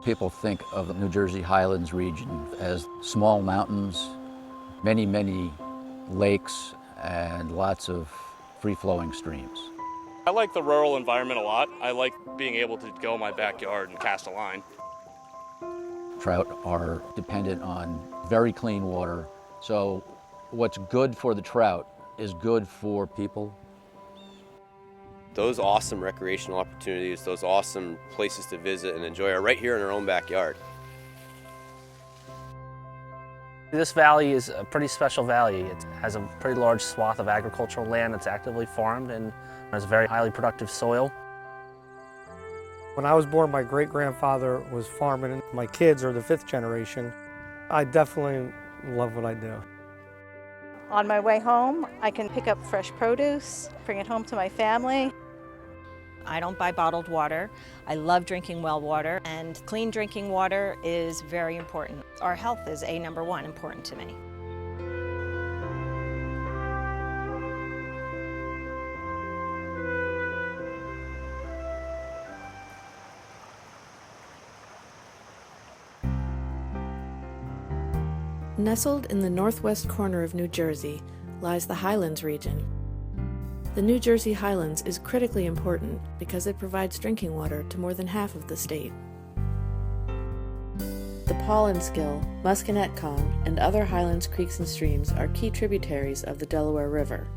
people think of the New Jersey Highlands region as small mountains, many, many lakes, and lots of free-flowing streams. I like the rural environment a lot. I like being able to go in my backyard and cast a line. Trout are dependent on very clean water, so what's good for the trout is good for people. Those awesome recreational opportunities, those awesome places to visit and enjoy are right here in our own backyard. This valley is a pretty special valley. It has a pretty large swath of agricultural land that's actively farmed and has very highly productive soil. When I was born, my great-grandfather was farming, and my kids are the 5th generation. I definitely love what I do. On my way home, I can pick up fresh produce, bring it home to my family. I don't buy bottled water. I love drinking well water, and clean drinking water is very important. Our health is number one important to me. Nestled in the northwest corner of New Jersey lies the Highlands region. The New Jersey Highlands is critically important because it provides drinking water to more than half of the state. The Paulins Kill, Musconetcong, and other Highlands creeks and streams are key tributaries of the Delaware River.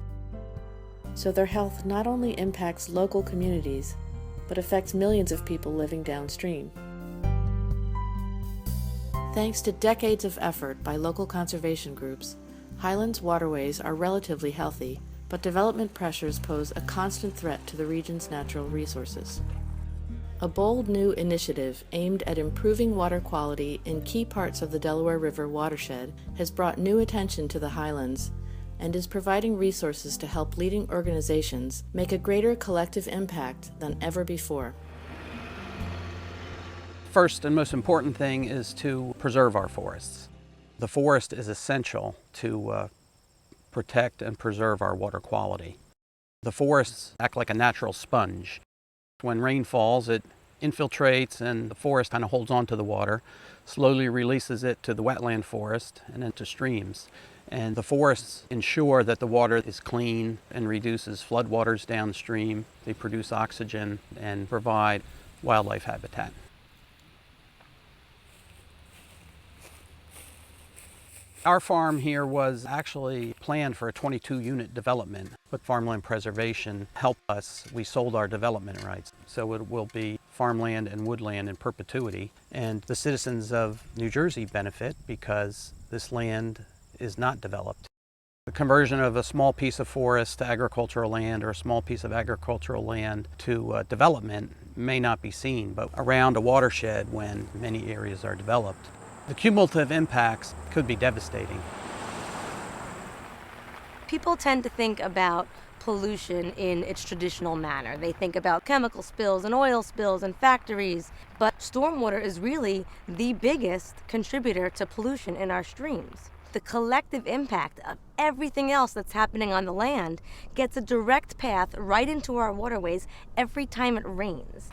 So their health not only impacts local communities, but affects millions of people living downstream. Thanks to decades of effort by local conservation groups, Highlands waterways are relatively healthy, but development pressures pose a constant threat to the region's natural resources. A bold new initiative aimed at improving water quality in key parts of the Delaware River watershed has brought new attention to the Highlands and is providing resources to help leading organizations make a greater collective impact than ever before. First and most important thing is to preserve our forests. The forest is essential to protect and preserve our water quality. The forests act like a natural sponge. When rain falls, it infiltrates and the forest kind of holds on to the water, slowly releases it to the wetland forest and into streams. And the forests ensure that the water is clean and reduces floodwaters downstream. They produce oxygen and provide wildlife habitat. Our farm here was actually planned for a 22-unit development, but farmland preservation helped us. We sold our development rights, so it will be farmland and woodland in perpetuity. And the citizens of New Jersey benefit because this land is not developed. The conversion of a small piece of forest to agricultural land or a small piece of agricultural land to development may not be seen, but around a watershed when many areas are developed, the cumulative impacts could be devastating. People tend to think about pollution in its traditional manner. They think about chemical spills and oil spills and factories, but stormwater is really the biggest contributor to pollution in our streams. The collective impact of everything else that's happening on the land gets a direct path right into our waterways every time it rains.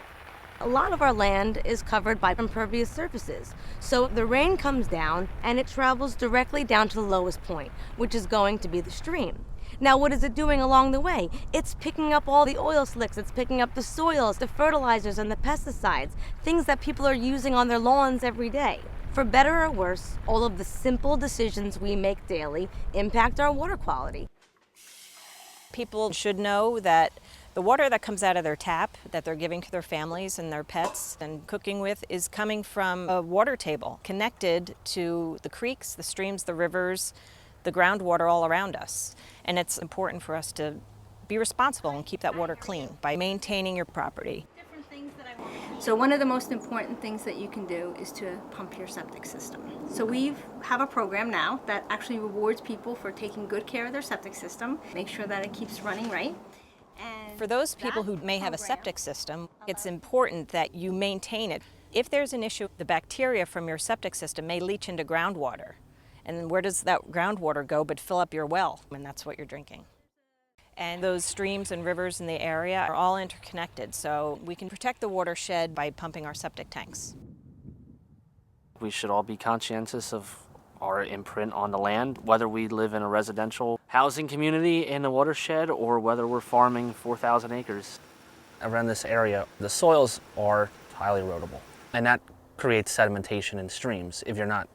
A lot of our land is covered by impervious surfaces, so the rain comes down and it travels directly down to the lowest point, which is going to be the stream. Now, what is it doing along the way? It's picking up all the oil slicks, it's picking up the soils, the fertilizers, and the pesticides, things that people are using on their lawns every day. For better or worse, all of the simple decisions we make daily impact our water quality. People should know that the water that comes out of their tap that they're giving to their families and their pets and cooking with is coming from a water table connected to the creeks, the streams, the rivers, the groundwater all around us. And it's important for us to be responsible and keep that water clean by maintaining your property. So one of the most important things that you can do is to pump your septic system. So we have a program now that actually rewards people for taking good care of their septic system, make sure that it keeps running right. For those people who may have a septic system, it's important that you maintain it. If there's an issue, the bacteria from your septic system may leach into groundwater. And where does that groundwater go but fill up your well? And that's what you're drinking. And those streams and rivers in the area are all interconnected, so we can protect the watershed by pumping our septic tanks. We should all be conscientious of our imprint on the land, whether we live in a residential housing community in a watershed or whether we're farming 4,000 acres. Around this area, the soils are highly erodible, and that creates sedimentation in streams if you're not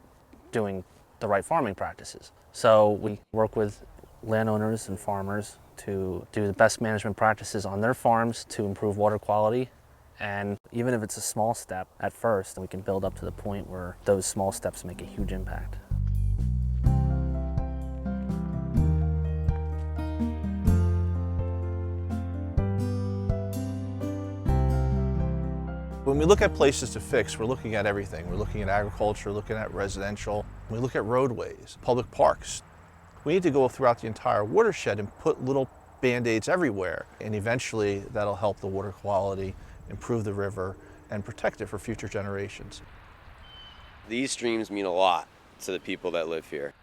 doing the right farming practices. So we work with landowners and farmers to do the best management practices on their farms to improve water quality. And even if it's a small step at first, we can build up to the point where those small steps make a huge impact. When we look at places to fix, we're looking at everything. We're looking at agriculture, looking at residential. We look at roadways, public parks. We need to go throughout the entire watershed and put little Band-Aids everywhere. And eventually that'll help the water quality, improve the river, and protect it for future generations. These streams mean a lot to the people that live here.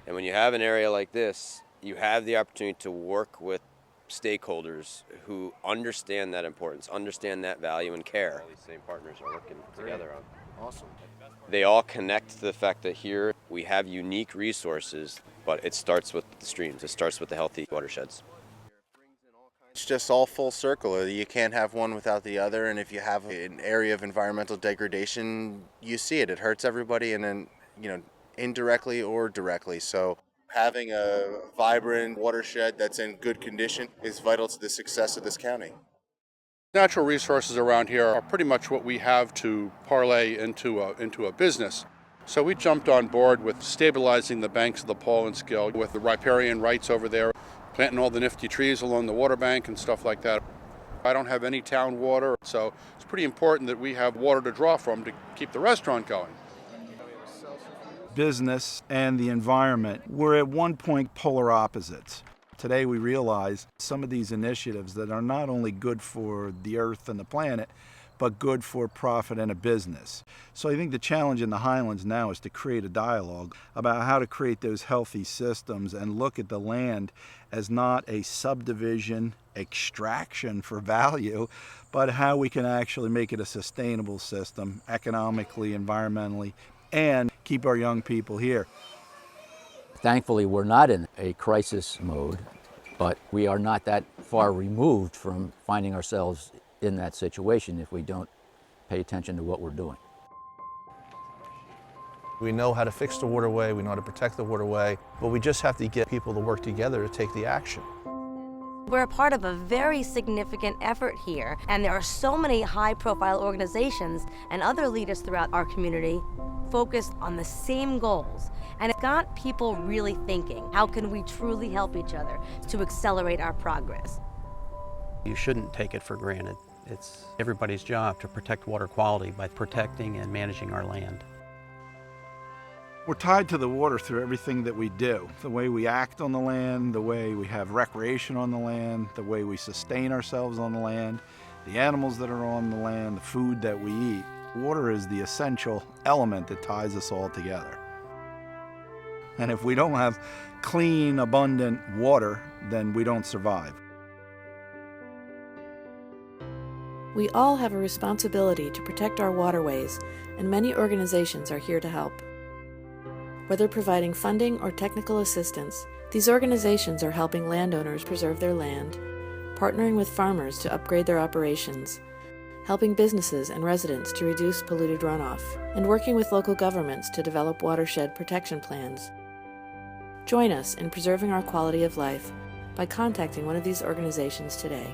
And when you have an area like this, you have the opportunity to work with stakeholders who understand that importance, understand that value and care. All these same partners are working together on. Awesome. They all connect to the fact that here we have unique resources, but it starts with the streams. It starts with the healthy watersheds. It's just all full circle. You can't have one without the other, and if you have an area of environmental degradation, you see it. It hurts everybody, and then, indirectly or directly. So having a vibrant watershed that's in good condition is vital to the success of this county. Natural resources around here are pretty much what we have to parlay into a business. So we jumped on board with stabilizing the banks of the Paulins Kill with the riparian rights over there, planting all the nifty trees along the water bank and stuff like that. I don't have any town water, so it's pretty important that we have water to draw from to keep the restaurant going. Business and the environment were at one point polar opposites. Today we realize some of these initiatives that are not only good for the earth and the planet, but good for profit and a business. So I think the challenge in the Highlands now is to create a dialogue about how to create those healthy systems and look at the land as not a subdivision extraction for value, but how we can actually make it a sustainable system economically, environmentally, and keep our young people here. Thankfully, we're not in a crisis mode, but we are not that far removed from finding ourselves in that situation if we don't pay attention to what we're doing. We know how to fix the waterway, we know how to protect the waterway, but we just have to get people to work together to take the action. We're a part of a very significant effort here, and there are so many high-profile organizations and other leaders throughout our community focused on the same goals. And it got people really thinking, how can we truly help each other to accelerate our progress? You shouldn't take it for granted. It's everybody's job to protect water quality by protecting and managing our land. We're tied to the water through everything that we do. The way we act on the land, the way we have recreation on the land, the way we sustain ourselves on the land, the animals that are on the land, the food that we eat. Water is the essential element that ties us all together. And if we don't have clean, abundant water, then we don't survive. We all have a responsibility to protect our waterways, and many organizations are here to help. Whether providing funding or technical assistance, these organizations are helping landowners preserve their land, partnering with farmers to upgrade their operations, helping businesses and residents to reduce polluted runoff, and working with local governments to develop watershed protection plans. Join us in preserving our quality of life by contacting one of these organizations today.